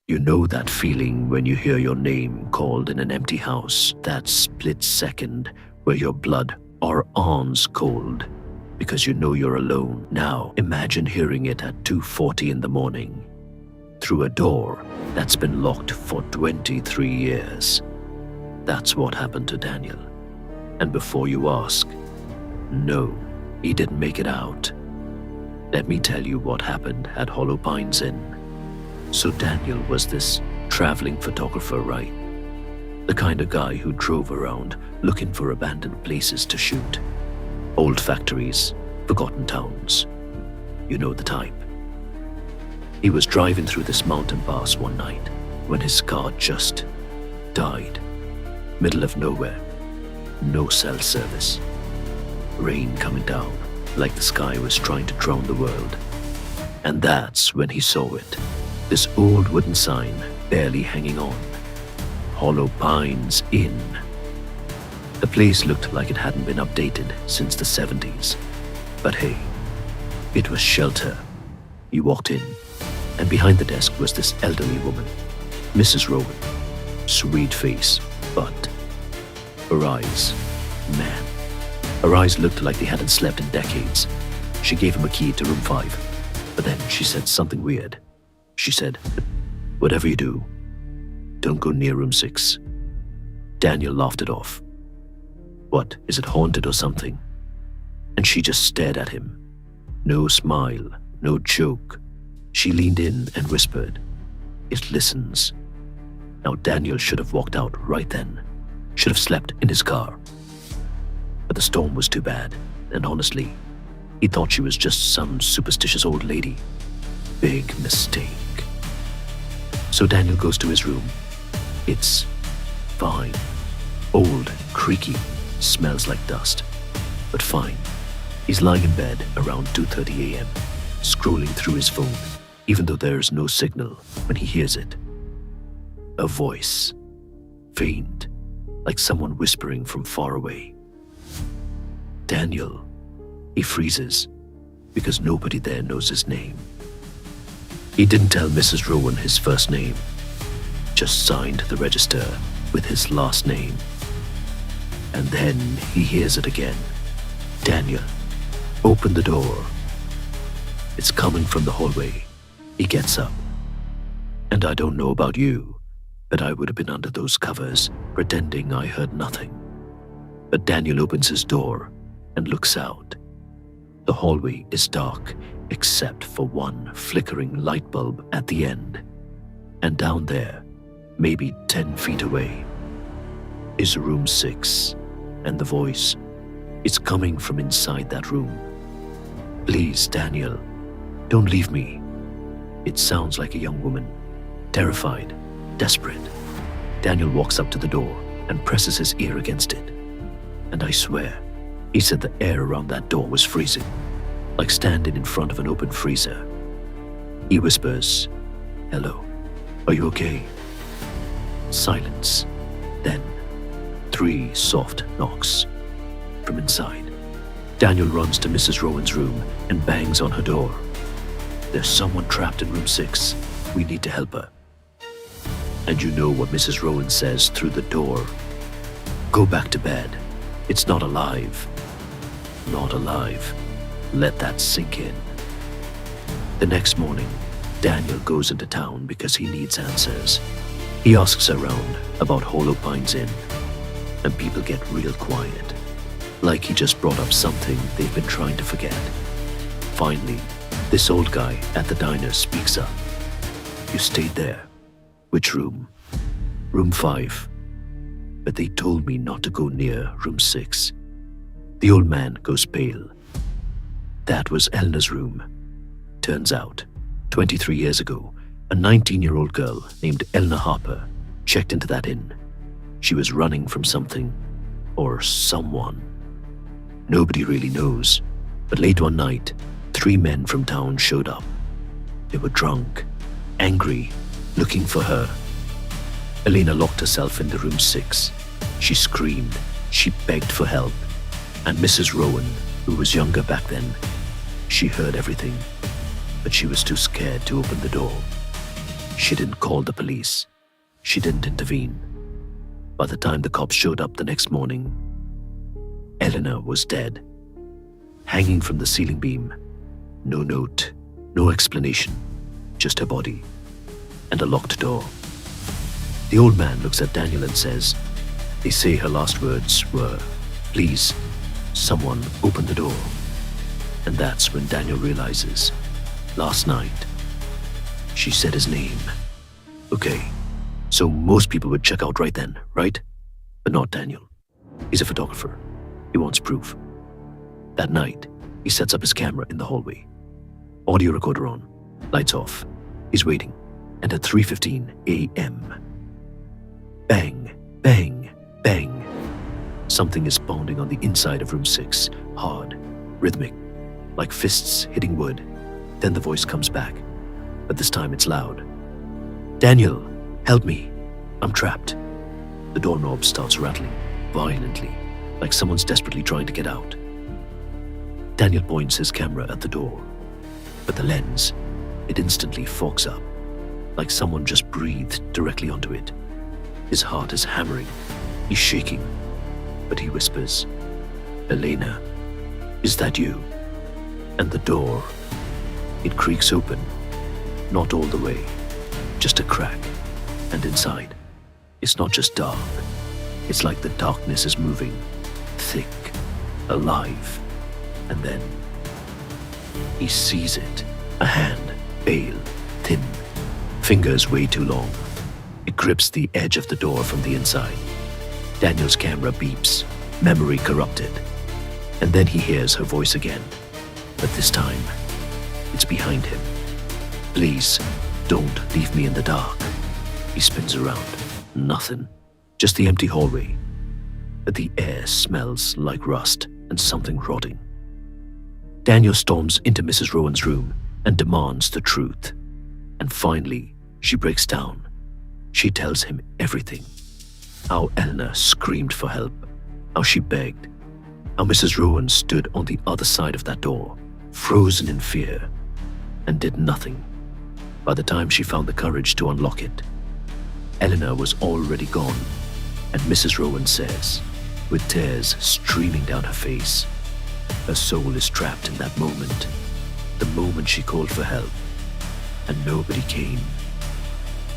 You know that feeling when you hear your name called in an empty house, that split second where your blood or arms cold because you know you're alone. Now imagine hearing it at 2:40 in the morning through a door that's been locked for 23 years. That's what happened to Daniel. And before you ask, no, he didn't make it out. Let me tell you what happened at Hollow Pines Inn. So Daniel was this traveling photographer, right? The kind of guy who drove around looking for abandoned places to shoot. Old factories, forgotten towns. You know the type. He was driving through this mountain pass one night when his car just died. Middle of nowhere. No cell service. Rain coming down like the sky was trying to drown the world. And that's when he saw it. This old wooden sign barely hanging on. Hollow Pines Inn. The place looked like it hadn't been updated since the 70s. But hey, it was shelter. He walked in, and behind the desk was this elderly woman, Mrs. Rowan. Sweet face, but her eyes, man. Her eyes looked like they hadn't slept in decades. She gave him a key to room 5, but then she said something weird. She said, "Whatever you do, don't go near room 6. Daniel laughed it off. What, is it haunted or something? And she just stared at him. No smile, no joke. She leaned in and whispered, "It listens." Now Daniel should have walked out right then. Should have slept in his car. But the storm was too bad, and honestly, he thought she was just some superstitious old lady. Big mistake. So Daniel goes to his room. It's fine. Old, creaky, smells like dust. But fine. He's lying in bed around 2:30 a.m., scrolling through his phone, even though there's no signal, when he hears it. A voice. Faint, like someone whispering from far away. Daniel. He freezes, because nobody there knows his name. He didn't tell Mrs. Rowan his first name, just signed the register with his last name. And then he hears it again. "Daniel, open the door." It's coming from the hallway. He gets up. And I don't know about you, but I would have been under those covers, pretending I heard nothing. But Daniel opens his door and looks out. The hallway is dark, except for one flickering light bulb at the end. And down there, maybe 10 feet away, is room 6, and the voice, it's coming from inside that room. "Please, Daniel, don't leave me." It sounds like a young woman, terrified, desperate. Daniel walks up to the door and presses his ear against it. And I swear, he said the air around that door was freezing, like standing in front of an open freezer. He whispers, "Hello, are you okay?" Silence. Then, 3 soft knocks from inside. Daniel runs to Mrs. Rowan's room and bangs on her door. "There's someone trapped in room 6. We need to help her." And you know what Mrs. Rowan says through the door. "Go back to bed. It's not alive." Not alive. Let that sink in. The next morning, Daniel goes into town because he needs answers. He asks around about Hollow Pines Inn, and people get real quiet, like he just brought up something they've been trying to forget. Finally, this old guy at the diner speaks up. "You stayed there. Which room?" "Room 5. But they told me not to go near room 6. The old man goes pale. That was Elna's room. Turns out, 23 years ago, a 19-year-old girl named Elna Harper checked into that inn. She was running from something, or someone. Nobody really knows, but late one night, 3 men from town showed up. They were drunk, angry, looking for her. Elena locked herself into room 6. She screamed, she begged for help, and Mrs. Rowan, who was younger back then, she heard everything, but she was too scared to open the door. She didn't call the police. She didn't intervene. By the time the cops showed up the next morning, Eleanor was dead, hanging from the ceiling beam. No note, no explanation, just her body and a locked door. The old man looks at Daniel and says, they say her last words were, "Please, someone open the door." And that's when Daniel realizes, last night, she said his name. Okay, so most people would check out right then, right? But not Daniel. He's a photographer. He wants proof. That night, he sets up his camera in the hallway. Audio recorder on, lights off. He's waiting. And at 3:15 a.m., bang, bang, bang. Something is pounding on the inside of room 6, hard, rhythmic, like fists hitting wood. Then the voice comes back, but this time it's loud. "Daniel, help me. I'm trapped." The doorknob starts rattling violently, like someone's desperately trying to get out. Daniel points his camera at the door, but the lens, it instantly fogs up, like someone just breathed directly onto it. His heart is hammering. He's shaking, but he whispers, "Elena, is that you?" And the door, it creaks open, not all the way, just a crack. And inside, it's not just dark. It's like the darkness is moving, thick, alive. And then he sees it. A hand, pale, thin, fingers way too long. It grips the edge of the door from the inside. Daniel's camera beeps, memory corrupted. And then he hears her voice again. But this time, it's behind him. "Please, don't leave me in the dark." He spins around. Nothing. Just the empty hallway. But the air smells like rust and something rotting. Daniel storms into Mrs. Rowan's room and demands the truth. And finally, she breaks down. She tells him everything. How Eleanor screamed for help. How she begged. How Mrs. Rowan stood on the other side of that door, frozen in fear, and did nothing. By the time she found the courage to unlock it, Eleanor was already gone, and Mrs. Rowan says, with tears streaming down her face, her soul is trapped in that moment, the moment she called for help, and nobody came.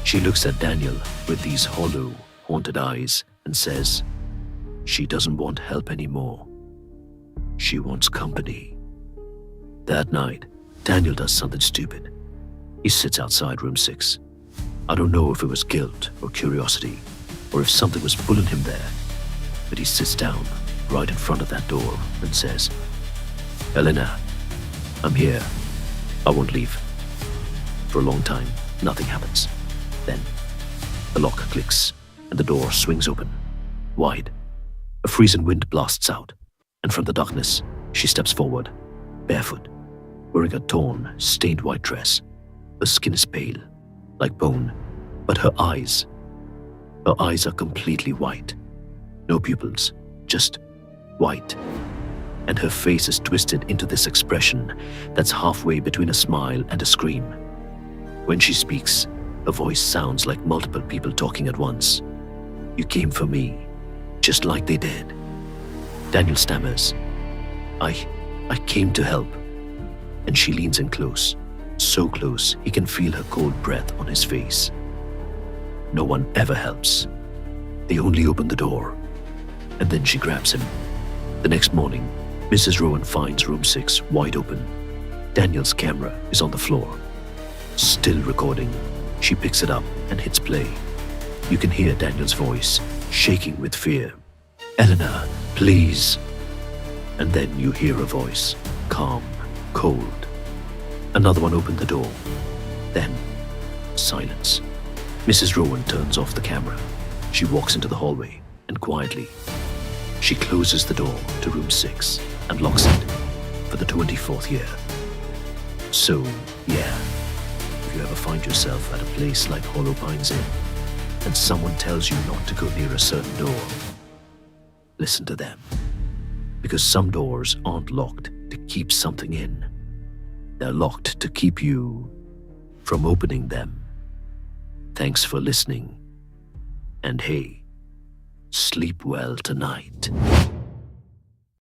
She looks at Daniel with these hollow, haunted eyes and says, she doesn't want help anymore. She wants company. That night, Daniel does something stupid. He sits outside room 6. I don't know if it was guilt or curiosity, or if something was pulling him there, but he sits down right in front of that door and says, "Elena, I'm here. I won't leave." For a long time, nothing happens. Then, the lock clicks and the door swings open, wide. A freezing wind blasts out, and from the darkness, she steps forward, barefoot, wearing a torn, stained white dress. Her skin is pale, like bone, but her eyes are completely white. No pupils, just white. And her face is twisted into this expression that's halfway between a smile and a scream. When she speaks, her voice sounds like multiple people talking at once. "You came for me, just like they did." Daniel stammers, I came to help." And she leans in close, so close he can feel her cold breath on his face. No one ever helps. They only open the door, and then she grabs him. The next morning, Mrs. Rowan finds room 6 wide open. Daniel's camera is on the floor. Still recording, she picks it up and hits play. You can hear Daniel's voice, shaking with fear. "Eleanor, please." And then you hear a voice, calm, cold. Another one opened the door. Then, silence. Mrs. Rowan turns off the camera. She walks into the hallway, and quietly, she closes the door to room 6 and locks it for the 24th year. So, yeah, if you ever find yourself at a place like Hollow Pines Inn, and someone tells you not to go near a certain door, listen to them. Because some doors aren't locked to keep something in. They're locked to keep you from opening them. Thanks for listening. And hey, sleep well tonight.